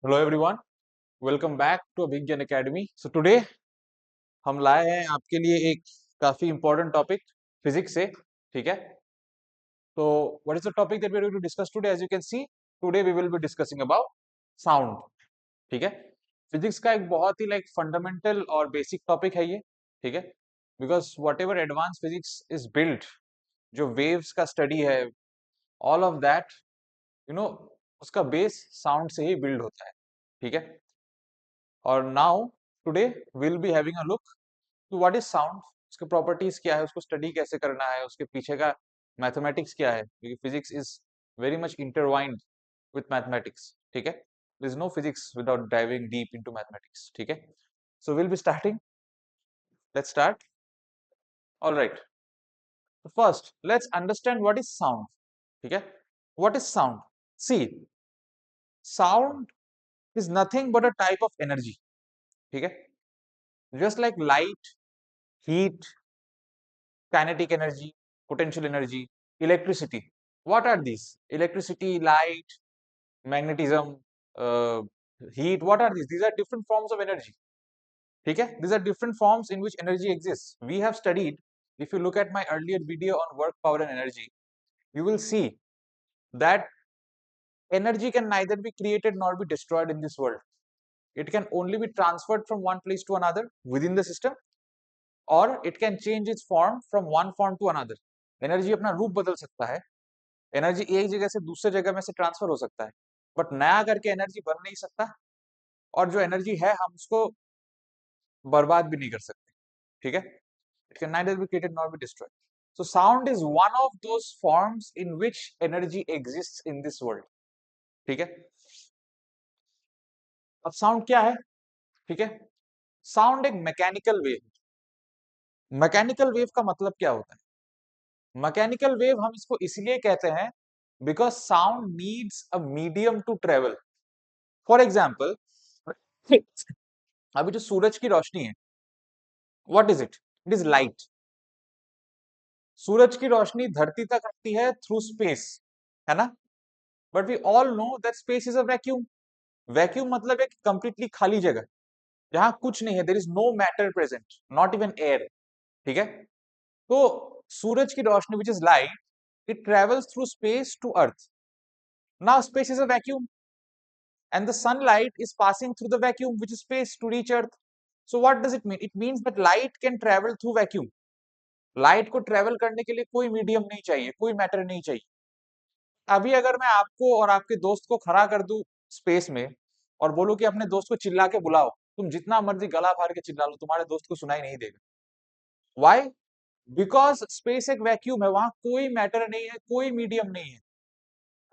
Hello everyone, welcome back to Abhigyan academy. So today हम लाए हैं आपके लिए एक काफी इंपॉर्टेंट टॉपिक फिजिक्स से। ठीक है, तो what is the topic that we are going to discuss today? As you can see, today we will be discussing about sound. ठीक है, फिजिक्स का एक बहुत ही फंडामेंटल और बेसिक टॉपिक है ये। ठीक है, because whatever advance physics is built, जो वेव्स का स्टडी है, all of that, you know, उसका बेस साउंड से ही बिल्ड होता है। ठीक है, और now today will be having a look to what is sound, उसके प्रॉपर्टीज क्या है, उसको स्टडी कैसे करना है, उसके पीछे का मैथमेटिक्स क्या है, क्योंकि physics is very much intertwined with mathematics. ठीक है, there is no physics without diving deep into mathematics. ठीक है, so will be starting, let's start. Alright, first let's understand what is sound. ठीक है, what is sound? See, sound is nothing but a type of energy. ठीक है, just like light, heat, kinetic energy, potential energy, electricity. What are these? Electricity, light, magnetism, uh, heat. What are these? These are different forms of energy. Okay? These are different forms in which energy exists. We have studied, if you look at my earlier video on work, power and energy, you will see that energy can neither be created nor be destroyed in this world. It can only be transferred from one place to another within the system, और it can change its form from one form to another. Energy अपना रूप बदल सकता है, energy एक जगह से दूसरे जगह में से ट्रांसफर हो सकता है, बट नया करके एनर्जी बन नहीं सकता, और जो एनर्जी है हम उसको बर्बाद भी नहीं कर सकते। ठीक है, it can neither be created not be destroyed. So sound is one of those forms in which energy exists in this world. ठीक है, अब साउंड क्या है? ठीक है, साउंड एक मैकेनिकल वेव। मैकेनिकल वेव का मतलब क्या होता है? मैकेनिकल वेव हम इसको इसलिए कहते हैं because sound needs a medium to travel. For example, अभी जो सूरज की रोशनी है, what is it? It is light. सूरज की रोशनी धरती तक आती है थ्रू स्पेस, है ना? But we all know that space is a vacuum. Vacuum मतलब एक कंप्लीटली खाली जगह जहां कुछ नहीं है, there is no matter present, not even air. ठीक है, तो सूरज की रोशनी which is light, it travels through space to earth. Now space is a vacuum and the sunlight is passing through the vacuum which is space to reach earth. So what does it mean? It means that light can travel through vacuum. Light को travel करने के लिए कोई medium नहीं चाहिए, कोई matter नहीं चाहिए। अभी अगर मैं आपको और आपके दोस्त को खड़ा कर दूं स्पेस में और बोलूं कि अपने दोस्त को चिल्ला के बुलाओ, तुम जितना मर्जी गला फाड़ के चिल्ला लो, तुम्हारे दोस्त को सुनाई नहीं देगा। व्हाई? बिकॉज स्पेस एक वैक्यूम है, वहां कोई मैटर नहीं है, कोई मीडियम नहीं है,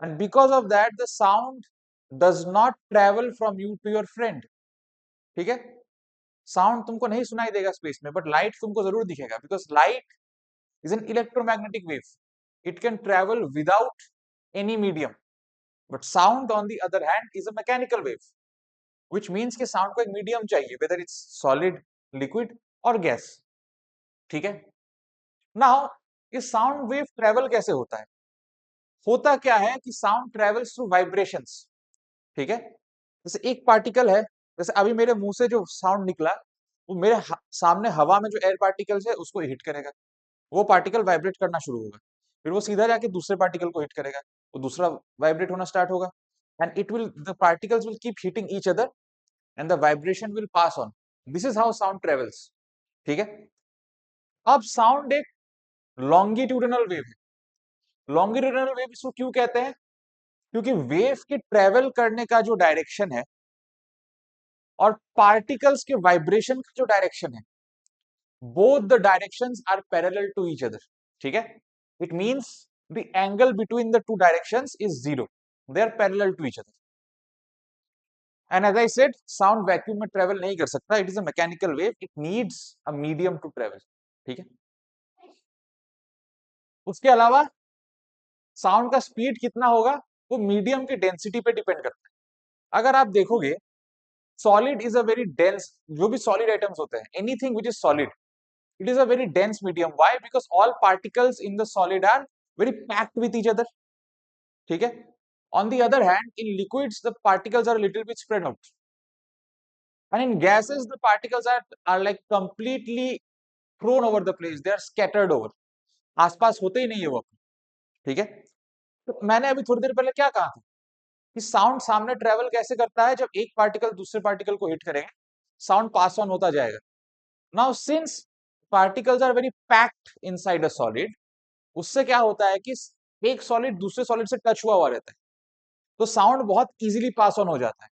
and because of that the sound does not travel from you to your friend. ठीक है, साउंड तुमको नहीं सुनाई देगा स्पेस में, बट लाइट तुमको जरूर दिखेगा, because light is an electromagnetic wave. It can travel without any medium, but sound on the other hand is a mechanical wave, which means कि साउंड को एक मीडियम चाहिए, वेदर इट्स सॉलिड, लिक्विड और gas. ठीक है, now ये sound wave travel कैसे होता है? होता क्या है कि साउंड ट्रेवल्स थ्रू वाइब्रेशंस। ठीक है, जैसे एक पार्टिकल है, जैसे अभी मेरे मुंह से जो साउंड निकला, वो मेरे सामने हवा में जो एयर पार्टिकल्स है उसको हिट करेगा, वो पार्टिकल वाइब्रेट करना शुरू होगा, फिर वो सीधा जाके दूसरे पार्टिकल को हिट करेगा, वो दूसरा वाइब्रेट होना स्टार्ट होगा, and it will, the particles will keep hitting each other and the vibration will pass on. This is how sound travels. ठीक है, अब साउंड एक लॉन्गिट्यूडिनल वेव है। लॉन्गिट्यूडिनल वेव इसको क्यों कहते हैं? क्योंकि वेव के ट्रेवल करने का जो डायरेक्शन है और पार्टिकल्स के वाइब्रेशन का जो डायरेक्शन है, both the directions are parallel to each other. ठीक है, it means the angle between the two directions is zero, they are parallel to each other. And as I said, sound vacuum में travel नहीं कर सकता, it is a mechanical wave, it needs a medium to travel. ठीक है, उसके अलावा sound का speed कितना होगा वो मीडियम की डेंसिटी पे डिपेंड करता है। अगर आप देखोगे, solid is a very dense, जो भी सॉलिड आइटम्स होते हैं, anything which is solid, it is a very dense medium. Why? Because all particles in the solid are very packed with each other. ठीक है, On the other hand, in liquids, the particles are a little bit spread out. And in gases, the particles are like completely thrown over the place. They are scattered over. आसपास होते ही नहीं है वो अपने, ठीक है। तो मैंने अभी थोड़ी देर पहले क्या कहा था कि साउंड सामने ट्रेवल कैसे करता है, जब एक पार्टिकल दूसरे पार्टिकल को हिट करेंगे, साउंड पास ऑन होता जाएगा। Now since particles are very packed inside a solid, उससे क्या होता है कि एक सॉलिड दूसरे सॉलिड से टच हुआ रहता है, तो साउंड बहुत इजीली पास ऑन हो जाता है।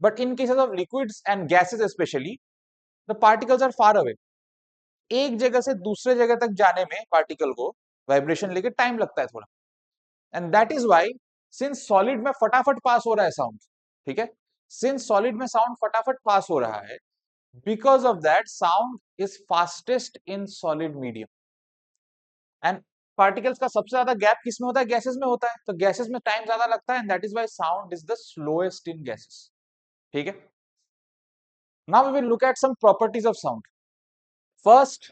But in cases of liquids and gases specially, the particles are far away. एक जगह से दूसरे जगह तक जाने में पार्टिकल को वाइब्रेशन लेके टाइम लगता है थोड़ा, and that is why since solid में फटाफट पास हो रहा है साउंड, ठीक है, सिंस सॉलिड में साउंड फटाफट पास हो रहा है, because of that sound is fastest in solid medium. And particles का सबसे ज्यादा गैप किस में होता है? गैसेस में होता है, तो गैसेस में टाइम ज्यादा लगता है, and that is why sound is the slowest in gases, ठीक है। Now we will look at some properties of sound. First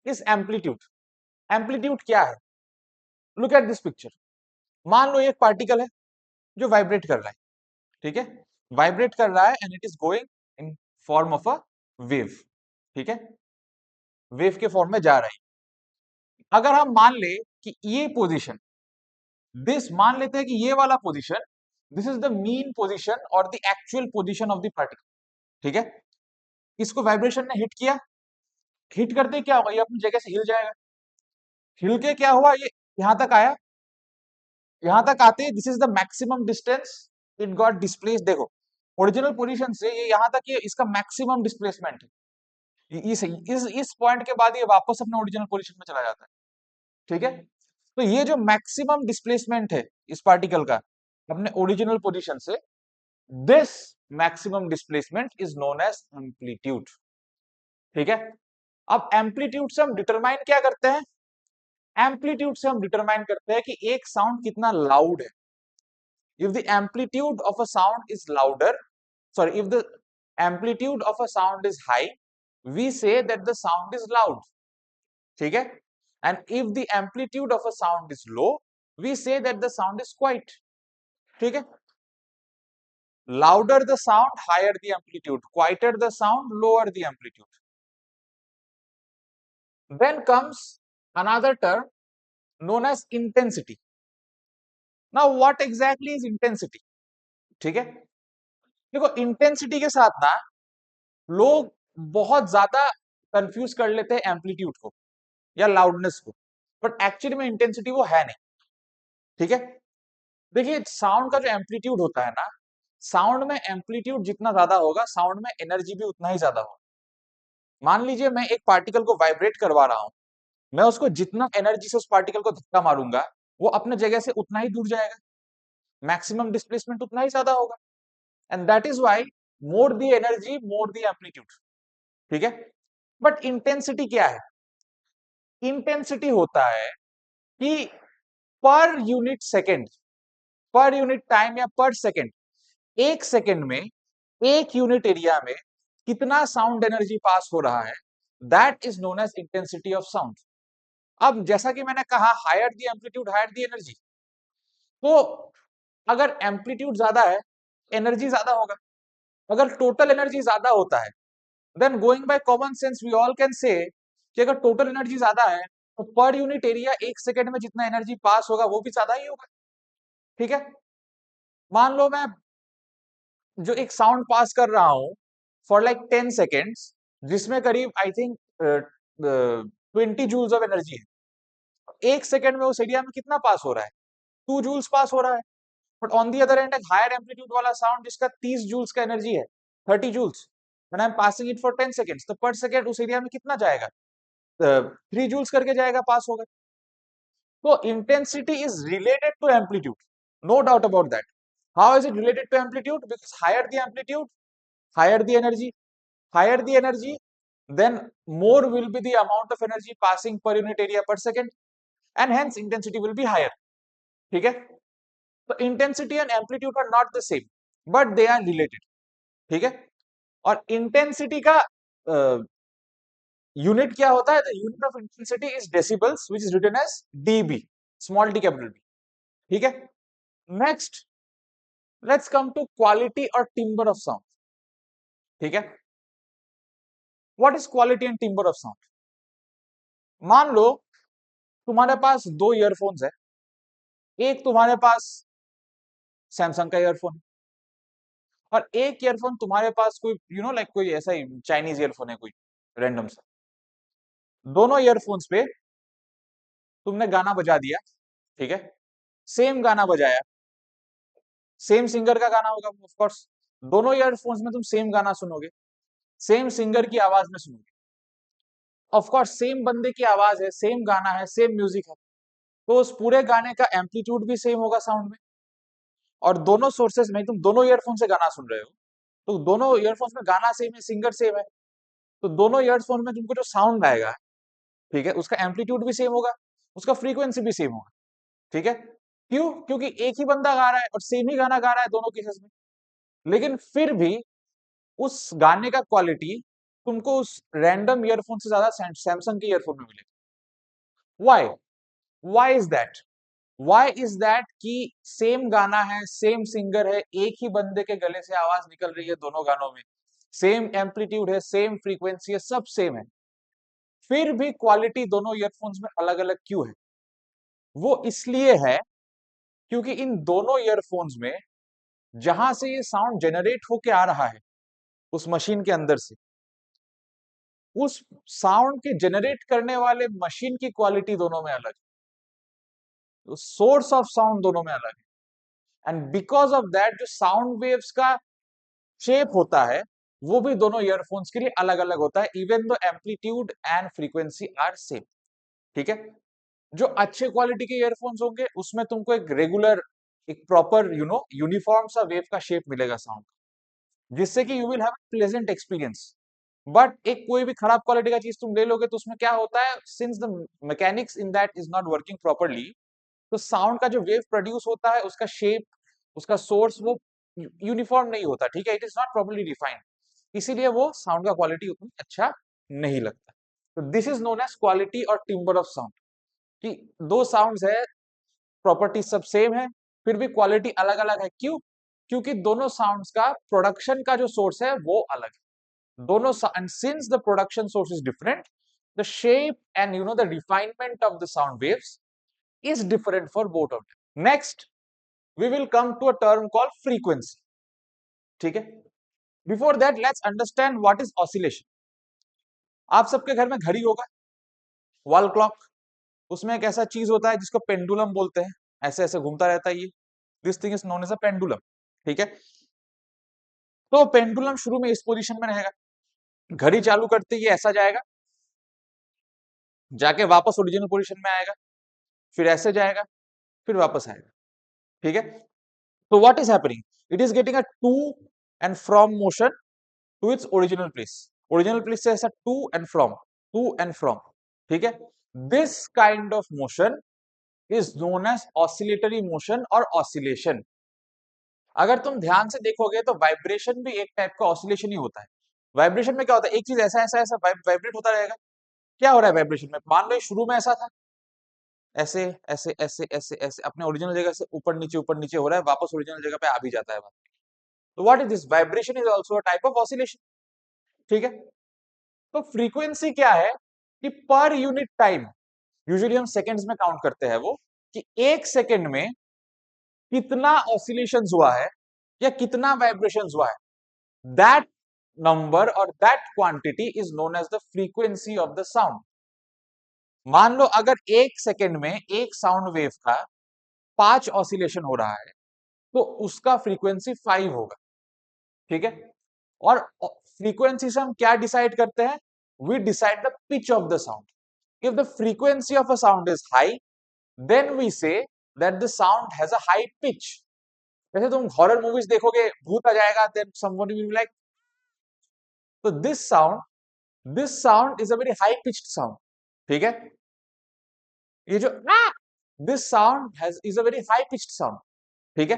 is amplitude. Amplitude क्या है? Look at this picture. मान लो एक पार्टिकल है जो वाइब्रेट कर रहा है, ठीक है, वाइब्रेट कर रहा है and it is going in form of a wave, ठीक है, वेव के फॉर्म में जा रहा है। अगर हम मान ले कि ये पोजीशन, दिस मान लेते हैं कि ये वाला position, this is the mean position और the actual position of the particle, ठीक है, इसको वाइब्रेशन ने हिट किया, हिट करते क्या होगा, ये अपनी जगह से हिल जाएगा, हिल के क्या हुआ, ये यहां तक आया, यहां तक आते this is the maximum distance it got displace. देखो ओरिजिनल पोजीशन से ये यहां तक, ये इसका मैक्सिमम डिस्प्लेसमेंट है, इस पॉइंट के बाद ये वापस अपने ओरिजिनल पोजीशन में चला जाता है, ठीक है। तो ये जो मैक्सिमम डिस्प्लेसमेंट है इस पार्टिकल का अपने ओरिजिनल पोजीशन से, this maximum displacement is known as amplitude, ठीक है। अब एम्पलीट्यूड से हम डिटरमाइन क्या करते हैं? एम्पलीट्यूड से हम डिटरमाइन करते हैं कि एक साउंड कितना लाउड है। if the amplitude of a sound is louder, sorry, if the amplitude of a sound is high, we say that the sound is loud, ठीक है, and if the amplitude of a sound is low, we say that the sound is quiet, ठीक है। louder the sound, higher the amplitude, quieter the sound, lower the amplitude. Then comes another term known as intensity. Now what exactly is intensity? ठीक है, देखो intensity के साथ ना लोग बहुत ज्यादा कंफ्यूज कर लेते हैं एम्पलीट्यूड को या लाउडनेस को, बट एक्चुअली में इंटेंसिटी वो है नहीं, ठीक है। देखिए साउंड का जो एम्पलीट्यूड होता है ना, साउंड में एम्पलीट्यूड जितना ज्यादा होगा, साउंड में एनर्जी भी उतना ही ज्यादा होगा। मान लीजिए मैं एक पार्टिकल को वाइब्रेट करवा रहा हूं, मैं उसको जितना एनर्जी से उस पार्टिकल को धक्का मारूंगा, वो अपने जगह से उतना ही दूर जाएगा, मैक्सिमम डिस्प्लेसमेंट उतना ही ज्यादा होगा, and that is why more the energy more the amplitude, ठीक है। बट इंटेंसिटी क्या है? इंटेंसिटी होता है कि per unit second, per unit time या पर सेकेंड, एक सेकेंड में एक यूनिट एरिया में कितना साउंड एनर्जी पास हो रहा है, that is known as intensity of sound. अब जैसा कि मैंने कहा higher the amplitude higher the energy, तो अगर एम्पलीट्यूड ज्यादा है एनर्जी ज्यादा होगा, अगर टोटल एनर्जी ज्यादा होता है, then going by common sense we all can say कि अगर टोटल एनर्जी ज्यादा है तो पर यूनिट एरिया एक सेकेंड में जितना एनर्जी पास होगा वो भी ज्यादा ही होगा, ठीक है। मान लो मैं जो एक साउंड पास कर रहा हूं फॉर लाइक 10 सेकेंड्स, जिसमें करीब I think 20 joules of energy है, एक सेकेंड में उस एरिया में कितना पास हो रहा है? 2 जूल्स पास हो रहा है। But on the other end एक हायर एम्पलीट्यूड वाला साउंड जिसका 30 जूल्स का एनर्जी है, 30 joules, when I am passing it for 10 seconds, तो पर सेकेंड उस एरिया में कितना जाएगा? 3 जूल्स करके जाएगा, पास होगा। तो intensity is related to amplitude, no doubt about that. How is it related to amplitude? Because higher the amplitude higher the energy, higher the energy, then more will be the amount of energy passing per unit area per second, and hence intensity will be higher, ठीक है। तो intensity and amplitude are not the same, but they are related, ठीक है। और intensity का unit क्या होता है? the unit of intensity is decibels, which is written as dB, small d capital D, ठीक है। Next let's come to quality और टिम्बर ऑफ साउंड। ठीक है, what is quality and timbre of sound? मान लो तुम्हारे पास दो ईयरफोन्स है, एक तुम्हारे पास सैमसंग का ईयरफोन और एक ईयरफोन तुम्हारे पास कोई लाइक कोई ऐसा ही चाइनीज ईयरफोन है, कोई रैंडम सा। दोनों ईयरफोन्स पे तुमने गाना बजा दिया, ठीक है, सेम गाना बजाया, सेम सिंगर का गाना होगा ऑफ कोर्स। दोनों ईयरफोन्स में तुम सेम गाना सुनोगे, सेम सिंगर की आवाज में सुनोगे, ऑफ कोर्स सेम बंदे की आवाज है, सेम गाना है, सेम म्यूजिक है, तो उस पूरे गाने का एम्पलीट्यूड भी सेम होगा साउंड में। और दोनों सोर्सेस में तुम दोनों ईयरफोन से गाना सुन रहे हो, तो दोनों ईयरफोन्स में गाना सेम है, सिंगर सेम है, तो दोनों ईयरफोन में तुमको जो साउंड आएगा, ठीक है, उसका एम्पलीट्यूड भी सेम होगा, उसका फ्रीक्वेंसी भी सेम होगा। ठीक है, क्यों? क्योंकि एक ही बंदा गा रहा है और सेम ही गाना गा रहा है दोनों केसेस में। लेकिन फिर भी उस गाने का क्वालिटी तुमको उस रैंडम ईयरफोन से ज्यादा सैमसंग के ईयरफोन में मिलेगा। Why? Why is that? Why is that कि सेम गाना है, सेम सिंगर है, एक ही बंदे के गले से आवाज निकल रही है दोनों गानों में, सेम एम्पलीट्यूड है, सेम फ्रीक्वेंसी है, सब सेम है, फिर भी क्वालिटी दोनों ईयरफोन्स में अलग अलग क्यों है? वो इसलिए है क्योंकि इन दोनों ईयरफोन्स में जहां से ये साउंड जनरेट होके आ रहा है उस मशीन के अंदर से, उस साउंड के जनरेट करने वाले मशीन की क्वालिटी दोनों में अलग है, सोर्स ऑफ साउंड दोनों में अलग है। एंड बिकॉज ऑफ दैट जो साउंड वेव्स का शेप होता है वो भी दोनों ईयरफोन्स के लिए अलग अलग होता है, इवन दो amplitude and frequency are same. ठीक है, जो अच्छे क्वालिटी के ईयरफोन्स होंगे उसमें तुमको एक रेगुलर, एक प्रॉपर यूनिफॉर्म सा वेव का शेप मिलेगा साउंड, जिससे कि you will have pleasant experience. But एक कोई भी खराब क्वालिटी का चीज तुम ले लोगे तो उसमें क्या होता है, since the mechanics in that is not working properly, तो साउंड का जो वेव प्रोड्यूस होता है उसका शेप, उसका सोर्स वो यूनिफॉर्म नहीं होता। ठीक है, it is not properly defined, इसीलिए वो साउंड का क्वालिटी उतना अच्छा नहीं लगता। तो this is known as quality और टिम्बर ऑफ साउंड, कि दो साउंड्स है, प्रॉपर्टी सब सेम है, फिर भी क्वालिटी अलग अलग है। क्यों? क्योंकि दोनों साउंड्स का प्रोडक्शन का जो सोर्स है वो अलग है। दोनों, and since the production source is different, the shape and the refinement of the sound waves is different for both of them. Next, we will come to a term called frequency. ठीक है, before that let's understand what is oscillation. आप सबके घर में घड़ी होगा, wall clock, उसमें एक ऐसा चीज होता है जिसको पेंडुलम बोलते हैं, ऐसे ऐसे घूमता रहता है ये, this thing is known as a pendulum. ठीक है, तो पेंडुलम शुरू में इस पोजीशन में रहेगा, घड़ी चालू करते ही ऐसा जाएगा, जाके वापस ओरिजिनल पोजीशन में आएगा, फिर ऐसे जाएगा, फिर वापस आएगा। ठीक है, तो what is happening, it is getting a to and fro motion to its original place, original place से ऐसा to and fro, to and fro. ठीक है, this kind of motion is known as oscillatory motion और oscillation. अगर तुम ध्यान से देखोगे तो वाइब्रेशन भी एक टाइप का ऑसिलेशन ही होता है। वाइब्रेशन में क्या होता है, एक चीज ऐसा ऐसा ऐसा वाइब्रेट होता रहेगा। क्या हो रहा है वाइब्रेशन में, मान लो शुरू में ऐसा था, ऐसे ऐसे ऐसे ऐसे ऐसे अपने ओरिजिनल जगह से ऊपर नीचे हो रहा है, वापस ओरिजिनल जगह पे आ भी जाता है। तो what is this, vibration is also a type of oscillation. ठीक है, तो फ्रीक्वेंसी क्या है कि पर यूनिट टाइम, यूजुअली हम सेकंड्स में काउंट करते हैं वो, कि एक सेकंड में कितना ऑसिलेशंस हुआ है या कितना वाइब्रेशंस हुआ है, दैट नंबर और that quantity is known as the frequency of the sound. मान लो अगर एक सेकंड में एक साउंड वेव का 5 ऑसिलेशन हो रहा है तो उसका फ्रीक्वेंसी 5 होगा। ठीक है, और फ्रीक्वेंसी से हम क्या डिसाइड करते हैं, we decide the pitch of the sound. If the frequency of a sound is high then we say that the sound has a high pitch. जैसे तुम हॉरर मूवीज देखोगे, भूत आ जाएगा, then someone will be like, तो this sound is a very high pitched sound. ठीक है, ये जो this sound has is a very high pitched sound. ठीक है,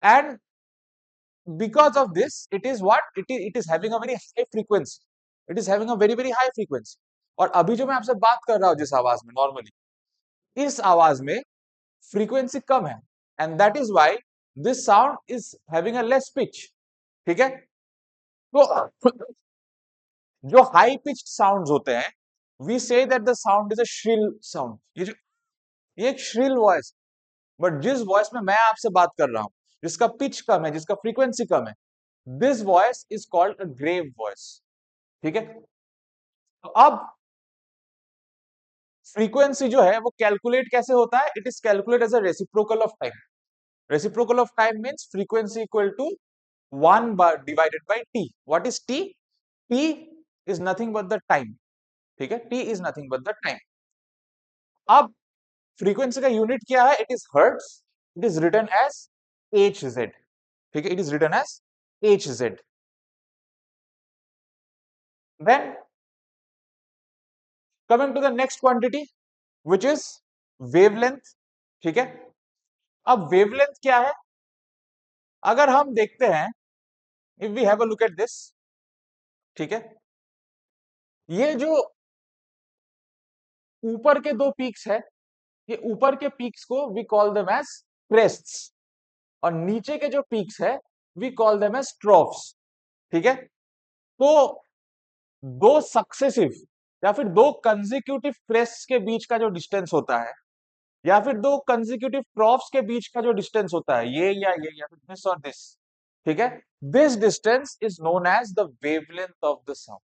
and because of this it is what it is having a very high frequency, it is having a very very high frequency। और अभी जो मैं आपसे बात कर रहा हूं जिस आवाज में, नॉर्मली इस आवाज में फ्रीक्वेंसी कम है, and that is why this sound is having a less pitch. ठीक है, तो जो हाई पिच्ड साउंड्स होते हैं, we say that the sound is a shrill sound, ये एक श्रिल वॉइस। बट जिस वॉइस में मैं आपसे बात कर रहा हूं, जिसका पिच कम है, जिसका फ्रीक्वेंसी कम है, this voice is called a grave voice. ठीक है, तो अब फ्रीक्वेंसी जो है वो कैलकुलेट कैसे होता है? It is calculate as a reciprocal of time. Reciprocal of time means frequency equal to 1 divided by t. What is t? t is nothing but the time. ठीक है, t is nothing but the time. अब frequency का unit क्या है? It is hertz. It is written as H Z. ठीक है, it is written as H Z. Then coming to the next quantity which is wavelength. ठीक है, अब wavelength क्या है? अगर हम देखते हैं, if we have a look at this, ठीक है, ये जो ऊपर के दो पीक्स है, ये ऊपर के पीक्स को we call them as crests, और नीचे के जो पीक्स है we call them as troughs. ठीक है, तो दो सक्सेसिव या फिर दो कंसेक्यूटिव क्रेस्ट्स के बीच का जो डिस्टेंस होता है, या फिर दो कंसेक्यूटिव ट्रॉफ्स के बीच का जो डिस्टेंस होता है, ये या फिर दिस और दिस, ठीक है, this distance is known as the wavelength of the sound.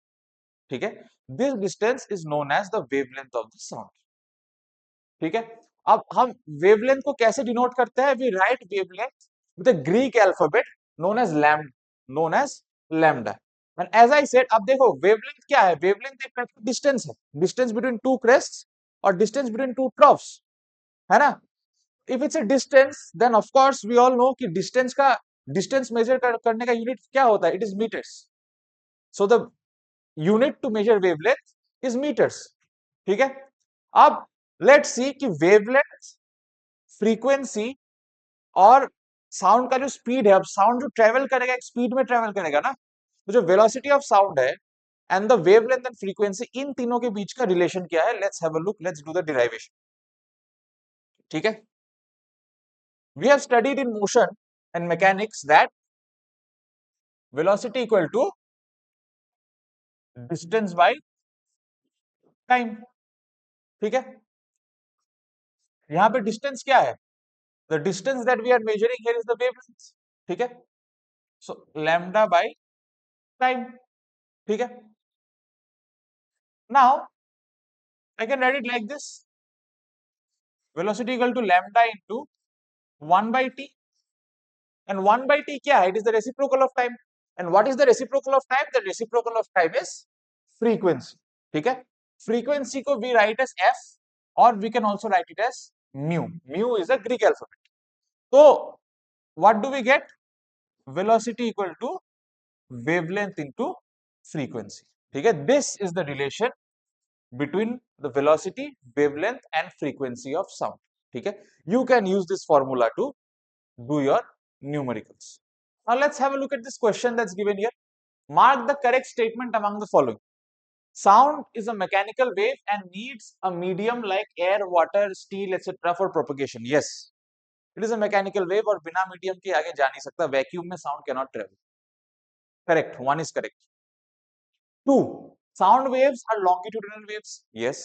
ठीक है, this distance is known as the wavelength of the sound. ठीक है, अब हम वेवलेंथ को कैसे डिनोट करते हैं? We write wavelength with the Greek alphabet known as lambda. And as I said, अब देखो वेवलेंथ क्या है? वेवलेंथ एक टाइप का डिस्टेंस है, डिस्टेंस बिटवीन टू क्रेस्ट्स और डिस्टेंस बिटवीन टू ट्रफ्स, है ना? If it's a distance, then of course we all know कि डिस्टेंस मेजर करने का यूनिट क्या होता है? It is metres. So the unit to measure wavelength is metres. ठीक है, अब लेट्स सी कि वेवलेंथ, फ्रीक्वेंसी और साउंड का जो स्पीड है, अब साउंड जो ट्रेवल करेगा एक स्पीड में ट्रेवल करेगा ना, तो जो वेलोसिटी ऑफ साउंड है and the wavelength and frequency, इन तीनों के बीच का रिलेशन क्या है? Let's have a look, let's do the derivation. ठीक है, we have studied in motion and mechanics that velocity equal to distance by time. ठीक है, यहां पे डिस्टेंस क्या है? The distance that we are measuring here is the wavelength. ठीक है, सो लैम्डा बाय टाइम। ठीक है, now I can write it like this: velocity equal to lambda into 1 by t, and 1 by t क्या है? It is the reciprocal of time. And what is the reciprocal of time? The reciprocal of time is frequency. ठीक है, frequency को we write as f, or we can also write it as mu. Mu is a Greek alphabet. So what do we get? Velocity equal to wavelength into frequency. ठीक है, this is the relation between the velocity, wavelength and frequency of sound. ठीक है, you can use this formula to do your numericals. Now let's have a look at this question that's given here. Mark the correct statement among the following. Sound is a mechanical wave and needs a medium like air, water, steel, etc. for propagation. Yes, it is a mechanical wave और बिना medium के आगे जा नहीं सकता. Vacuum में sound cannot travel. Correct. One is correct. Two, sound waves are longitudinal waves. Yes,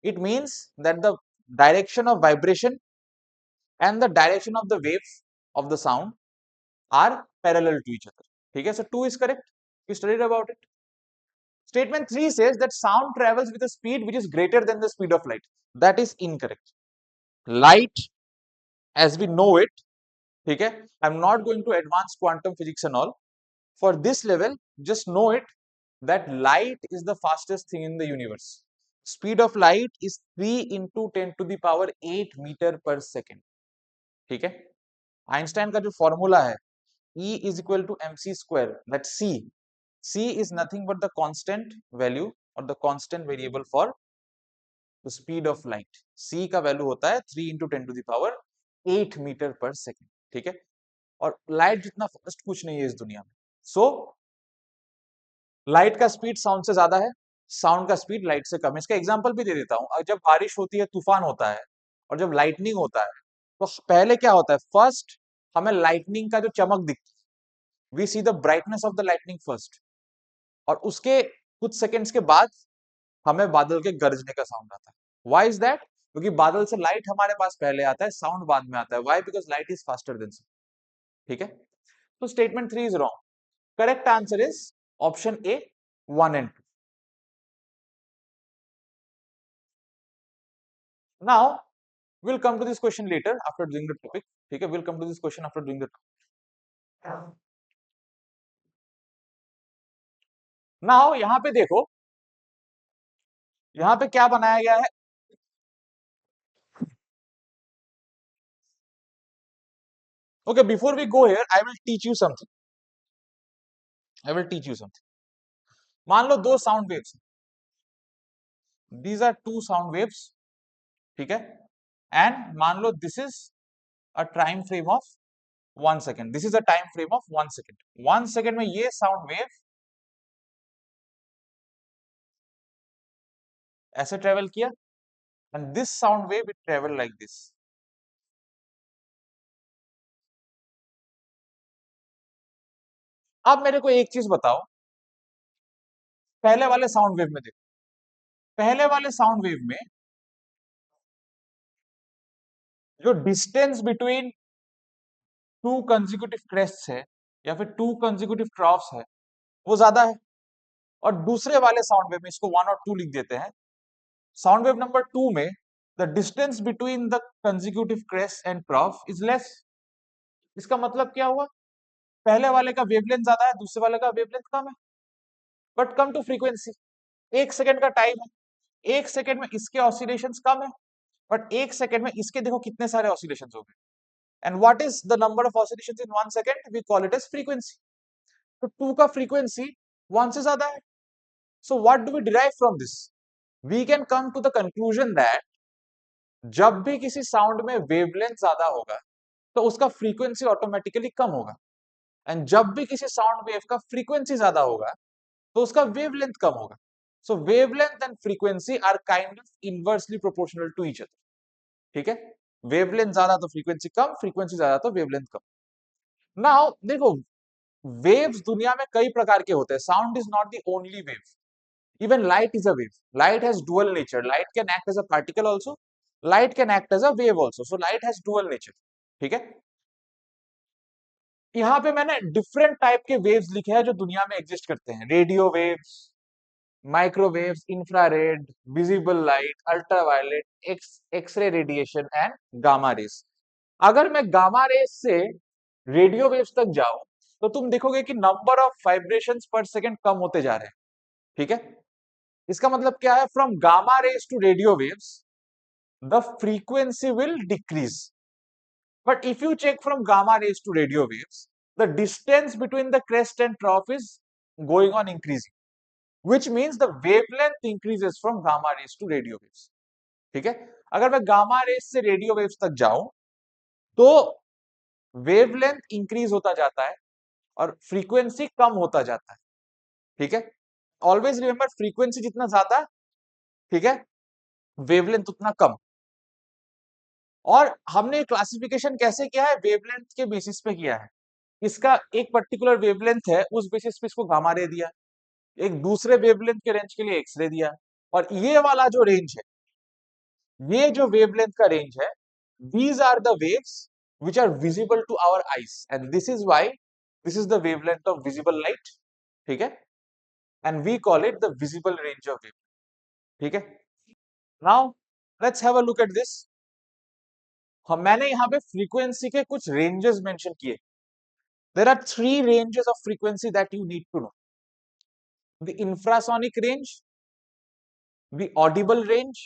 it means that the direction of vibration and the direction of the waves of the sound are parallel to each other. Okay, so two is correct. We studied about it. Statement 3 says that sound travels with a speed which is greater than the speed of light. That is incorrect. Light, as we know it, okay, I'm not going to advance quantum physics and all. For this level, just know it that light is the fastest thing in the universe. Speed of light is 3 into 10 to the power 8 meter per second. ठीक है, Einstein का जो formula है E is equal to mc square, that c is nothing but the constant value or the constant variable for the speed of light. c का value होता है 3 into 10 to the power 8 meter per second. ठीक है, और light जितना fast कुछ नहीं है इस दुनिया में. सो लाइट का स्पीड साउंड से ज्यादा है, साउंड का स्पीड लाइट से कम है. इसका एग्जांपल भी दे देता हूं. जब बारिश होती है, तूफान होता है, और जब लाइटनिंग होता है, तो पहले क्या होता है, फर्स्ट हमें लाइटनिंग का जो चमक दिखती है, we see the brightness of the lightning first, और उसके कुछ सेकंड्स के बाद हमें बादल के गरजने का साउंड आता है। Why is that? क्योंकि बादल से लाइट हमारे पास पहले आता है, साउंड बाद में आता है। Why? Because light is faster than sound. ठीक है, तो statement 3 is wrong. Correct answer is option A, 1 and 2। Now we'll come to this question later after doing the topic. ठीक है, we'll come to this question after doing the topic. Now यहां पे देखो, यहां पे क्या बनाया गया है। Okay, before we go here, I will teach you something. I will teach you something. मान लो दो sound waves, these are two sound waves, ठीक है, एंड मान लो this is a time frame of 1 second, this is a time frame of 1 second. 1 second में ये साउंड वेव ऐसे ट्रेवल किया, and this sound wave it travel like this. अब मेरे को एक चीज बताओ, पहले वाले साउंड वेव में देखो, पहले वाले साउंड वेव में जो डिस्टेंस बिटवीन टू कंसेक्यूटिव क्रेस्ट्स है या फिर टू कंसेक्यूटिव ट्रॉफ्स है, वो ज्यादा है। और दूसरे वाले साउंड वेव में, इसको 1 और 2 लिख देते हैं, साउंड वेव नंबर 2 में the distance between the consecutive crest and ट्रॉफ is less. इसका मतलब क्या हुआ, पहले वाले का वेवलेंथ ज्यादा है, दूसरे वाले का वेवलेंथ कम है। But come to frequency, 1 second का टाइम है, 1 सेकेंड में इसके ऑसिलेशंस कम है, बट 1 सेकेंड में इसके देखो कितने सारे ऑसिलेशंस हो गए। And what is the number of oscillations in 1 second? We call it as frequency. तो 2 का फ्रीक्वेंसी 1 से ज्यादा है। So what do we derive from this? We can come to the conclusion that जब भी किसी साउंड में वेवलेंथ ज्यादा होगा तो उसका फ्रीक्वेंसी ऑटोमेटिकली कम होगा, एंड जब भी किसी साउंड वेव का फ्रीक्वेंसी ज्यादा होगा तो उसका वेवलेंथ कम होगा। So wavelength and frequency are kind of inversely proportional to each other. ठीक है, वेवलेंथ ज्यादा तो फ्रीक्वेंसी कम, फ्रीक्वेंसी ज्यादा तो वेवलेंथ कम। नाउ देखो, वेव्स दुनिया में कई प्रकार के होते हैं, sound is not the only wave. Even light is a wave, light has dual nature, light can act as a particle also, light can act as a wave also, so light has dual nature. ठीक है, यहाँ पे मैंने different type के waves लिखे हैं जो दुनिया में एग्जिस्ट करते हैं। Radio waves, microwaves, infrared, visible light, ultraviolet, X-ray radiation and gamma rays. अगर मैं गामा रेस से रेडियो वेव्स तक जाऊं तो तुम देखोगे कि number of vibrations per second कम होते जा रहे हैं। ठीक है, इसका मतलब क्या है, from gamma rays to radio waves the frequency will decrease, but if you check from gamma rays to radio waves, the distance between the crest and trough is going on increasing, which means the wavelength increases from gamma rays to radio waves. ठीक है, अगर मैं gamma rays से radio waves तक जाऊं तो wavelength increase होता जाता है और फ्रीक्वेंसी कम होता जाता है। ठीक है, ऑलवेज रिमेंबर, फ्रीक्वेंसी जितना ज्यादा, ठीक है, वेवलेंथ उतना कम। और हमने क्लासिफिकेशन कैसे किया है, वेवलेंथ के बेसिस पे किया है। इसका एक पर्टिकुलर वेवलेंथ है, उस बेसिस पे इसको गामा रे दिया, एक दूसरे वेवलेंथ के रेंज के लिए एक्स रे दिया, और ये वाला जो रेंज है, ये जो वेवलेंथ का रेंज है, these are the waves which are visible to our eyes, and this is why this is the wavelength of visible light. ठीक है, and we call it the visible range of wave. ठीक है, now let's have a look at this. हम मैंने यहाँ पे frequency के कुछ रेंजेस मेंशन किए। There are 3 ranges of frequency that you need to know: the infrasonic range, the audible range,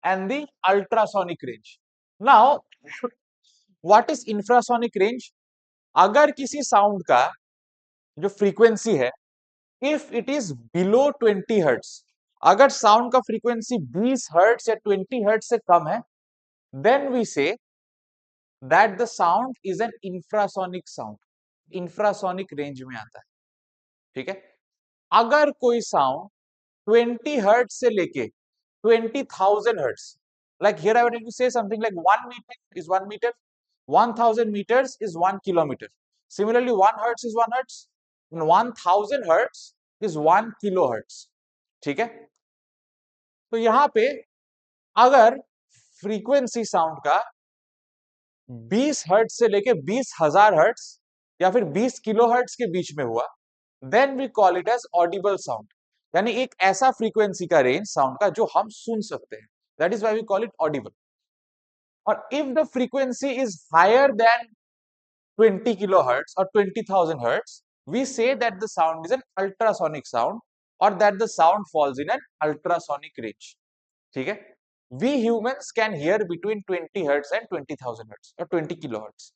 and the ultrasonic range. Now, what is infrasonic range? अगर किसी sound का जो फ्रीक्वेंसी है, if it is below 20 hertz, अगर sound का frequency 20 hertz या 20 hertz से कम है, then we say that the sound is an infrasonic sound, infrasonic range में आता है। ठीक है, अगर कोई साउंड 20 हर्ट्स से लेके 20,000 hertz, Like here I would like to say something like 1 meter is 1 meter, 1000 meters is 1 kilometer. Similarly, 1 hertz is 1 hertz, and 1000 hertz is 1 kilohertz. ठीक है? तो यहाँ पे अगर फ्रीक्वेंसी साउंड का 20 हर्ट्ज से लेके 20,000 हर्ट्ज या फिर 20 किलो हर्ट्ज के बीच में हुआ, then we call it as audible sound. यानी एक ऐसा फ्रीक्वेंसी का रेंज साउंड का जो हम सुन सकते हैं, that is why we call it audible. और if the frequency is higher than 20 kilohertz or 20,000 hertz, we say that the sound is an ultrasonic sound or that the sound falls in an ultrasonic range. ठीक है? We humans can hear between 20 hertz and 20,000 hertz or 20 kilohertz.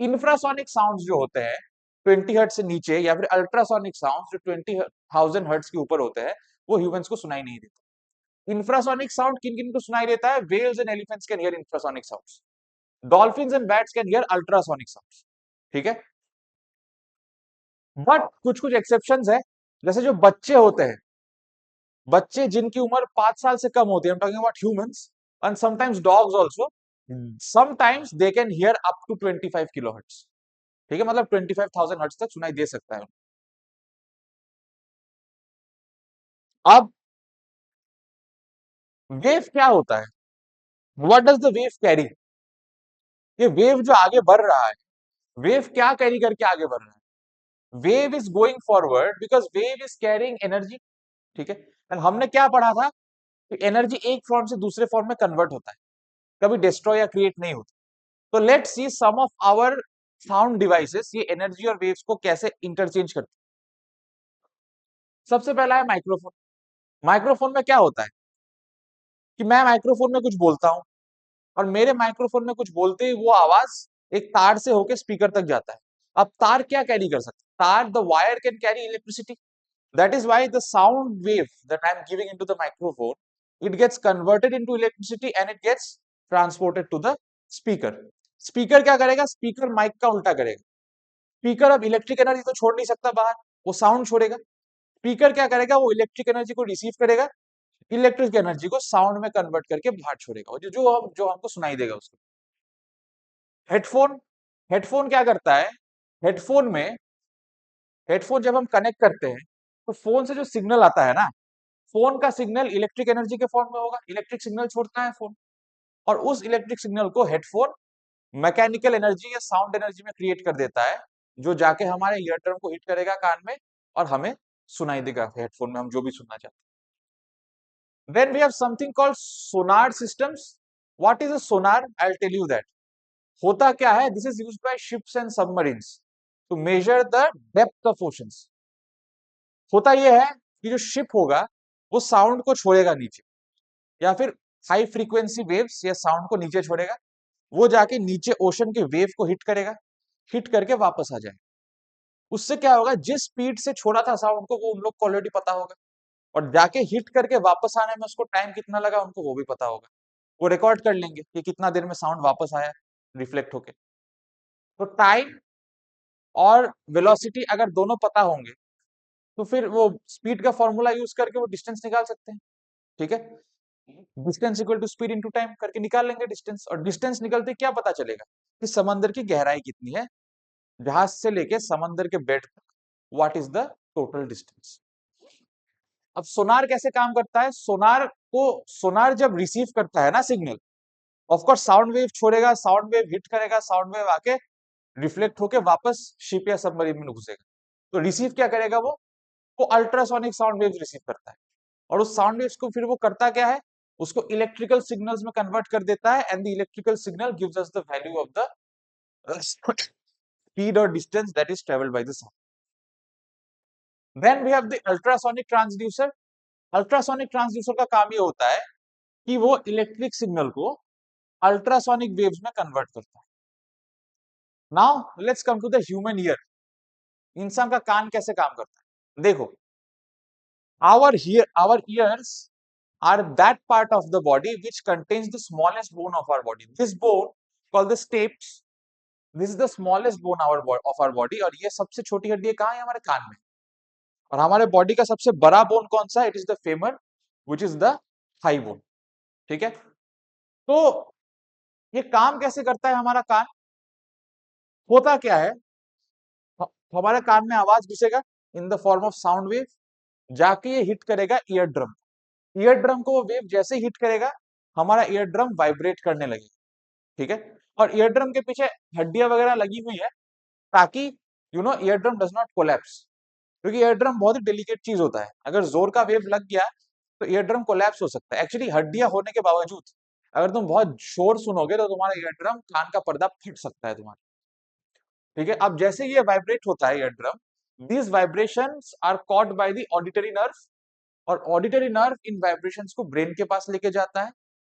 Infrasonic sounds जो होते हैं 20 hertz से नीचे या फिर ultrasonic sounds जो 20,000 हर्ट्ज के ऊपर होते हैं, वो ह्यूमंस को सुनाई नहीं देते। इंफ्रासोनिक साउंड किन किन को सुनाई देता है? Whales and elephants can hear infrasonic sounds, dolphins and bats can hear ultrasonic sounds. ठीक है? बट कुछ कुछ एक्सेप्शंस है, जैसे जो बच्चे होते हैं, बच्चे जिनकी उम्र 5 साल से कम होती है, talking about humans and sometimes dogs also, sometimes they can hear up to 25 kilohertz. ठीक है? मतलब 25,000 हर्ट्ज तक सुनाई दे सकता है। अब वेव क्या होता है? What does the wave carry? ये वेव जो आगे बढ़ रहा है, वेव क्या कैरी करके आगे बढ़ रहा है? Wave is going forward because wave is carrying energy. ठीक है? एंड हमने क्या पढ़ा था कि एनर्जी एक फॉर्म से दूसरे फॉर्म में कन्वर्ट होता है, कभी डिस्ट्रॉय या क्रिएट नहीं होता। तो let's see some of our sound devices ये एनर्जी और वेव्स को कैसे इंटरचेंज करते हैं। सबसे पहला है माइक्रोफोन। माइक्रोफोन में क्या होता है कि मैं माइक्रोफोन में कुछ बोलता हूं और मेरे माइक्रोफोन में कुछ बोलते ही वो आवाज एक तार से होकर स्पीकर तक जाता है। अब तार क्या कैरी कर सकता है? तार, the wire can carry electricity. That is why the sound wave that I am giving into the microphone, it gets converted into electricity and it gets transported to the speaker. Speaker क्या करेगा? Speaker mic का उल्टा करेगा। Speaker अब electric energy तो छोड़ नहीं सकता बाहर, वो साउंड छोड़ेगा। स्पीकर क्या करेगा? वो इलेक्ट्रिक एनर्जी को रिसीव करेगा, इलेक्ट्रिक एनर्जी को साउंड में कन्वर्ट करके बाहर छोड़ेगा, जो हमको सुनाई देगा उसको। हेडफोन, हेडफोन क्या करता है? हेडफोन में, हेडफोन जब हम कनेक्ट करते हैं तो फोन से जो सिग्नल आता है ना, फोन का सिग्नल इलेक्ट्रिक एनर्जी के फॉर्म में होगा, इलेक्ट्रिक सिग्नल छोड़ता है फोन, और उस इलेक्ट्रिक सिग्नल को हेडफोन मैकेनिकल एनर्जी या साउंड एनर्जी में क्रिएट कर देता है, जो जाके हमारे ईयर ड्रम को हिट करेगा कान में और हमें सुनाई देगा हेडफोन में हम जो भी सुनना चाहते हैं। Then we have something called sonar systems. What is a sonar? I will tell you that. होता क्या है? This is used by ships and submarines to measure the depth of oceans. होता यह है कि जो शिप होगा वो साउंड को छोड़ेगा नीचे, या फिर हाई फ्रीक्वेंसी वेव्स या साउंड को नीचे छोड़ेगा, वो जाके नीचे ओशन के वेव को हिट करेगा, हिट करके वापस आ जाएगा। उससे क्या होगा? जिस स्पीड से छोड़ा था साउंड को वो उन लोग को ऑलरेडी पता होगा, और जाके हिट करके वापस आने में उसको टाइम कितना लगा उनको वो भी पता होगा। वो रिकॉर्ड कर लेंगे कि कितना देर में साउंड वापस आया रिफ्लेक्ट होके। तो टाइम और वेलोसिटी अगर दोनों पता होंगे तो फिर वो स्पीड का फॉर्मूला यूज करके वो डिस्टेंस निकाल सकते हैं। ठीक है? Distance equal to speed into time करके निकाल लेंगे डिस्टेंस, और डिस्टेंस निकलते क्या पता चलेगा कि समंदर की गहराई कितनी है, जहाज से लेके समंदर के बेड तक, what is the total distance. अब सोनार कैसे काम करता है? सोनार जब रिसीव करता है ना signal, of course sound wave छोड़ेगा, साउंड वेव हिट करेगा, साउंड वेव आके रिफ्लेक्ट होके वापस शिप या सबमरीन में घुसेगा। तो रिसीव क्या करेगा? वो अल्ट्रासोनिक साउंड वेव्स रिसीव करता है, और उस साउंड वेव्स को फिर वो करता क्या है? उसको इलेक्ट्रिकल सिग्नल्स में कन्वर्ट कर देता है, and the electrical signal gives us the value of the speed और distance that is travelled by the sound. Then we have the ultrasonic transducer. Ultrasonic transducer का काम ये होता है कि वो इलेक्ट्रिक सिग्नल को अल्ट्रासोनिक वेव्स में कन्वर्ट करता है। Now let's come to the human ear. इंसान का कान कैसे काम करता है? देखो, our ears are that part of the body which contains the smallest bone of our body. This bone called the stapes, this is the smallest bone of our body, और ये सबसे छोटी हड्डी है कहाँ है? हमारे कान में। और हमारे बॉडी का सबसे बड़ा बोन कौन सा है? It is the femur, which is the thigh bone. ठीक है? तो ये काम कैसे करता है हमारा कान? होता क्या है, हमारे कान में आवाज घुसेगा in the form of sound wave, जाके ये हिट करेगा ईयर ड्रम। ईयर ड्रम को वो वेव जैसे हिट करेगा, हमारा ईयर ड्रम वाइब्रेट करने लगेगा। ठीक है, और ईयर ड्रम के पीछे हड्डियां वगैरह लगी हुई है, ताकि ear drum does not collapse. क्योंकि ईयर ड्रम बहुत ही डेलिकेट चीज होता है, अगर जोर का वेव लग गया तो ईयर ड्रम कोलैप्स हो सकता है। एक्चुअली हड्डियां होने के बावजूद अगर तुम बहुत शोर सुनोगे तो तुम्हारा ईयर ड्रम, कान का पर्दा फट सकता है तुम्हारा। ठीक है, अब जैसे ये वाइब्रेट होता है eardrum, these vibrations are caught by the auditory nerve, और ऑडिटरी नर्व इन वाइब्रेशंस को ब्रेन के पास लेके जाता है।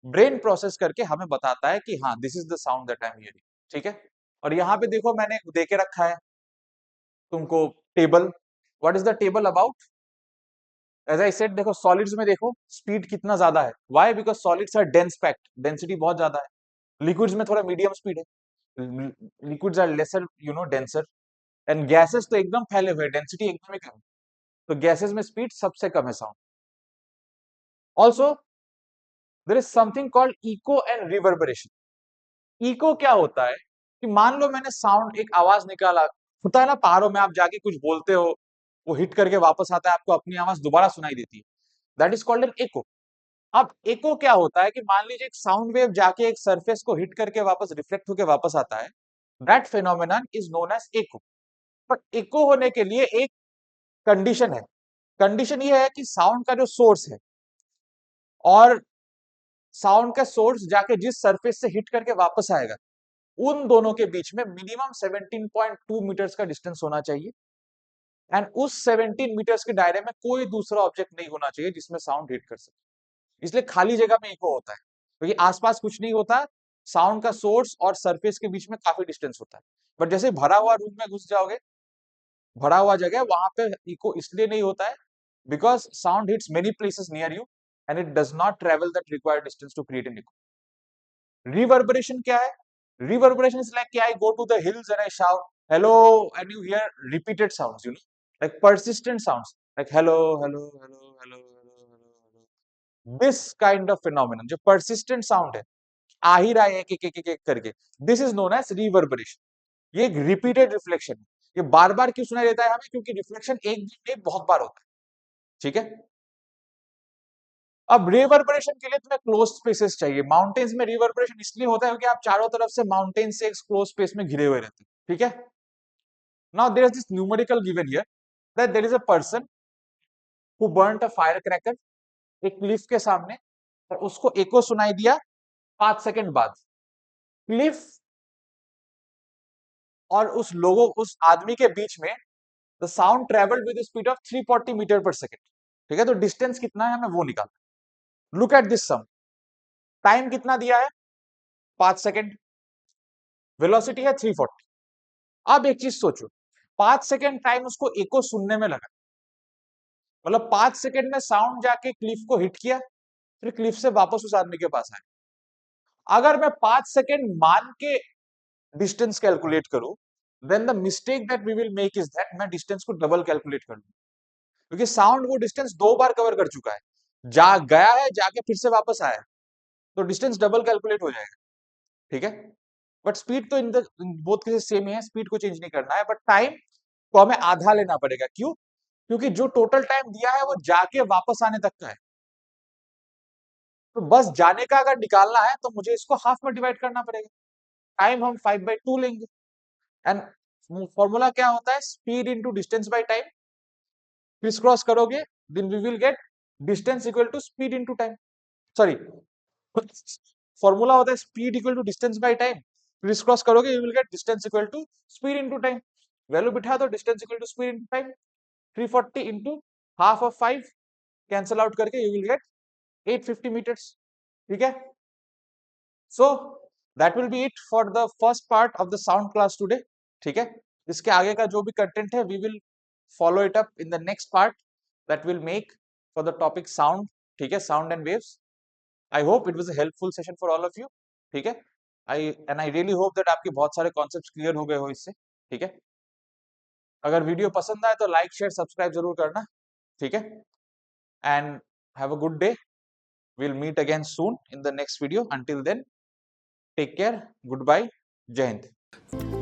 ब्रेन प्रोसेस करके हमें बताता है कि हाँ, this is the sound that I am hearing. ठीक है, और यहाँ पे देखो मैंने दे के रखा है तुमको table. What is the table about? As I said, देखो सॉलिड्स में देखो स्पीड कितना ज्यादा है। Why? Because solids are dense packed, density बहुत ज्यादा है। लिक्विड्स में थोड़ा मीडियम स्पीड है, liquids are lesser denser. And gases तो एकदम फैले हुए, डेंसिटी एकदम ही कम। तो गैसेस में स्पीड सबसे कम है sound. Also there is something called echo and reverberation. Echo क्या होता है कि मान लो मैंने साउंड, एक आवाज निकाला, होता है ना पहाड़ों में आप जाके कुछ बोलते हो, वो हिट करके वापस आता है, आपको अपनी आवाज दोबारा सुनाई देती है, that is called an echo. अब एको क्या होता है कि मान लीजिए एक साउंड वेव जाके एक सरफेस को हिट करके वापस रिफ्लेक्ट होकर वापस आता है, that phenomenon is known as echo. But echo होने के लिए एक कंडीशन है। कंडीशन ये है कि साउंड का जो सोर्स है और साउंड का सोर्स जाके जिस सरफेस से हिट करके वापस आएगा, उन दोनों के बीच में मिनिमम 17.2 मीटर्स का डिस्टेंस होना चाहिए। एंड उस 17 मीटर्स के दायरे में कोई दूसरा ऑब्जेक्ट नहीं होना चाहिए जिसमें साउंड हिट कर सके। इसलिए खाली जगह में इको होता है, क्योंकि आसपास कुछ नहीं होता, साउंड का सोर्स और सरफेस के बीच में काफी डिस्टेंस होता है। बट जैसे भरा हुआ रूम में घुस जाओगे, भरा हुआ जगह, वहां पे इको इसलिए नहीं होता है because sound hits many places near you and it does not travel that required distance to create an echo. Reverberation क्या है? Reverberation is like I go to the hills and I shout hello, and you hear repeated sounds, like persistent sounds, like hello, hello, hello, hello, hello, hello. This kind of phenomenon, जो persistent sound है, आ ही रहा है एक एक एक एक एक करके, this is known as reverberation. ये एक repeated reflection है। ये बार बार क्यों सुनाई देता है हमें? क्योंकि रिफ्लेक्शन एक दिन में बहुत बार होता है। ठीक है, अब रिवर्बरेशन के लिए तुम्हें क्लोज स्पेसेस चाहिए। माउंटेन्स में रिवर्बरेशन इसलिए होता है क्योंकि आप चारों तरफ से माउंटेन से एक क्लोज स्पेस में घिरे हुए रहते हैं। ठीक है, now there is this numerical given here that there is a person who burnt a fire cracker एक क्लिफ के सामने, और उसको एको सुनाई दिया 5 सेकंड बाद। क्लिफ और उस आदमी के बीच में the sound travelled with speed of 340 metre per second. ठीक है, तो डिस्टेंस कितना है हमें वो निकालना। Look at this sum, time कितना दिया है? 5 सेकंड, वेलोसिटी है 340। अब एक चीज सोचो, 5 सेकंड टाइम उसको एको सुनने में लगा, मतलब 5 सेकंड में साउंड जाके क्लिफ को हिट किया, फिर क्लिफ से वापस उस आदमी के पास आया। अगर मैं 5 सेकंड मान के डिस्टेंस कैलकुलेट करूं, then the mistake that we will make is that मैं डिस्टेंस को डबल कैलकुलेट कर लूं, क्योंकि साउंड वो डिस्टेंस 2 बार कवर कर चुका है, जा गया है, जाके फिर से वापस आया, तो डिस्टेंस डबल कैलकुलेट हो जाएगा। ठीक है, बट स्पीड तो इन बोथ केसेस सेम ही है, स्पीड को चेंज नहीं करना है, बट टाइम को हमें आधा लेना पड़ेगा। क्यों? क्योंकि जो टोटल टाइम दिया है वो जाके वापस आने तक का है, तो बस जाने का अगर निकालना है तो मुझे इसको हाफ में डिवाइड करना पड़ेगा। टाइम हम 5/2 लेंगे, एंड फॉर्मूला क्या होता है? Speed into distance by time. Criss cross करोगे, then we will get distance equal to speed into time. Sorry, formula होता है speed equal to distance by time, criss cross करोगे you will get distance equal to speed into time. Value बिठा दो, distance equal to speed into time, 340 into half of 5, cancel out करके you will get 850 metres. ठीक है, so that will be it for the first part of the sound class today. ठीक है, इसके आगे का जो भी कंटेंट है we will follow it up in the next part that will make for the topic sound. ठीक है, sound and waves. I hope it was a helpful session for all of you. ठीक है, I really hope that आपके बहुत सारे concepts clear हो गए हो इससे। ठीक है, अगर वीडियो पसंद आए तो लाइक शेयर सब्सक्राइब जरूर करना। ठीक है, and have a good day. We'll meet again soon in the next video. Until then, take care. Goodbye. Jai Hind.